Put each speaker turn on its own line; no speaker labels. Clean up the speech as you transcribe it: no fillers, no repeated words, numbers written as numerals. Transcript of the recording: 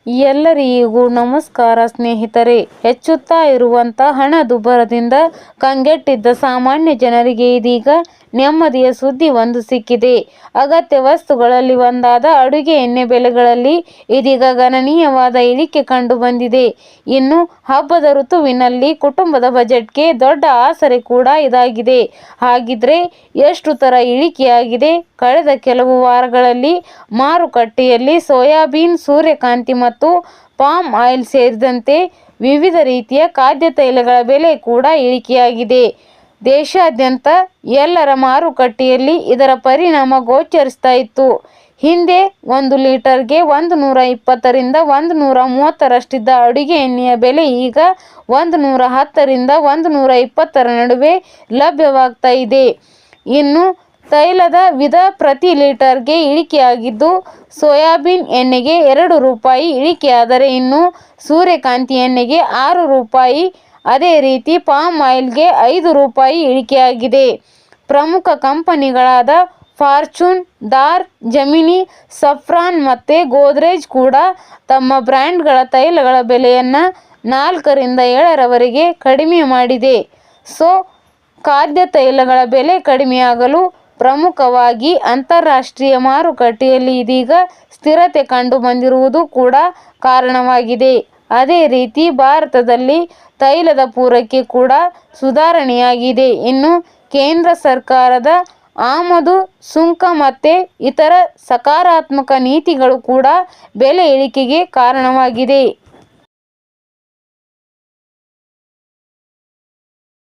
ಎಲ್ಲರಿಗೂ ನಮಸ್ಕಾರ ಸ್ನೇಹಿತರೆ. ಹೆಚ್ಚುತ್ತಾ ಇರುವಂಥ ಹಣದುಬ್ಬರದಿಂದ ಕಂಗೆಟ್ಟಿದ್ದ ಸಾಮಾನ್ಯ ಜನರಿಗೆ ಇದೀಗ ನೆಮ್ಮದಿಯ ಸುದ್ದಿ ಒಂದು ಸಿಕ್ಕಿದೆ. ಅಗತ್ಯ ವಸ್ತುಗಳಲ್ಲಿ ಒಂದಾದ ಅಡುಗೆ ಎಣ್ಣೆ ಬೆಲೆಗಳಲ್ಲಿ ಇದೀಗ ಗಣನೀಯವಾದ ಇಳಿಕೆ ಕಂಡು ಬಂದಿದೆ. ಇನ್ನು ಹಬ್ಬದ ಋತುವಿನಲ್ಲಿ ಕುಟುಂಬದ ಬಜೆಟ್ಗೆ ದೊಡ್ಡ ಆಸರೆ ಕೂಡ ಇದಾಗಿದೆ. ಹಾಗಿದ್ರೆ ಎಷ್ಟು ತರ ಇಳಿಕೆಯಾಗಿದೆ? ಕಳೆದ ಕೆಲವು ವಾರಗಳಲ್ಲಿ ಮಾರುಕಟ್ಟೆಯಲ್ಲಿ ಸೋಯಾಬೀನ್, ಸೂರ್ಯಕಾಂತಿ ಮತ್ತು ಪಾಮ್ ಆಯಿಲ್ ಸೇರಿದಂತೆ ವಿವಿಧ ರೀತಿಯ ಖಾದ್ಯ ತೈಲಗಳ ಬೆಲೆ ಕೂಡ ಇಳಿಕೆಯಾಗಿದೆ. ದೇಶಾದ್ಯಂತ ಎಲ್ಲರ ಮಾರುಕಟ್ಟೆಯಲ್ಲಿ ಇದರ ಪರಿಣಾಮ ಗೋಚರಿಸ್ತಾ ಇತ್ತು. ಹಿಂದೆ 1 ಲೀಟರ್ಗೆ 120 ರಿಂದ 130 ಅಡುಗೆ ಎಣ್ಣೆಯ ಬೆಲೆ ಈಗ 110 ರಿಂದ 120 ನಡುವೆ ಲಭ್ಯವಾಗ್ತಾ ಇದೆ. ಇನ್ನು ತೈಲದ ವಿಧ ಪ್ರತಿ ಲೀಟರ್ಗೆ ಇಳಿಕೆಯಾಗಿದ್ದು, ಸೋಯಾಬೀನ್ ಎಣ್ಣೆಗೆ 2 ರೂಪಾಯಿ ಇಳಿಕೆಯಾದರೆ ಇನ್ನು ಸೂರ್ಯಕಾಂತಿ ಎಣ್ಣೆಗೆ 6 ರೂಪಾಯಿ, ಅದೇ ರೀತಿ ಪಾಮ್ ಆಯಿಲ್ಗೆ 5 ರೂಪಾಯಿ ಇಳಿಕೆಯಾಗಿದೆ. ಪ್ರಮುಖ ಕಂಪನಿಗಳಾದ ಫಾರ್ಚೂನ್, ಡಾರ್, ಜೆಮಿನಿ, ಸಫ್ರಾನ್ ಮತ್ತು ಗೋದ್ರೇಜ್ ಕೂಡ ತಮ್ಮ ಬ್ರ್ಯಾಂಡ್ಗಳ ತೈಲಗಳ ಬೆಲೆಯನ್ನು 4 ರಿಂದ 7 ರವರೆಗೆ ಕಡಿಮೆ ಮಾಡಿದೆ. ಖಾದ್ಯ ತೈಲಗಳ ಬೆಲೆ ಕಡಿಮೆಯಾಗಲು ಪ್ರಮುಖವಾಗಿ ಅಂತಾರಾಷ್ಟ್ರೀಯ ಮಾರುಕಟ್ಟೆಯಲ್ಲಿ ಇದೀಗ ಸ್ಥಿರತೆ ಕಂಡು ಬಂದಿರುವುದು ಕೂಡ ಕಾರಣವಾಗಿದೆ. ಅದೇ ರೀತಿ ಭಾರತದಲ್ಲಿ ತೈಲದ ಪೂರೈಕೆ ಕೂಡ ಸುಧಾರಣೆಯಾಗಿದೆ. ಇನ್ನು ಕೇಂದ್ರ ಸರ್ಕಾರದ ಆಮದು ಸುಂಕ ಮತ್ತು ಇತರ ಸಕಾರಾತ್ಮಕ ನೀತಿಗಳು ಕೂಡ ಬೆಲೆ ಇಳಿಕೆಗೆ ಕಾರಣವಾಗಿದೆ.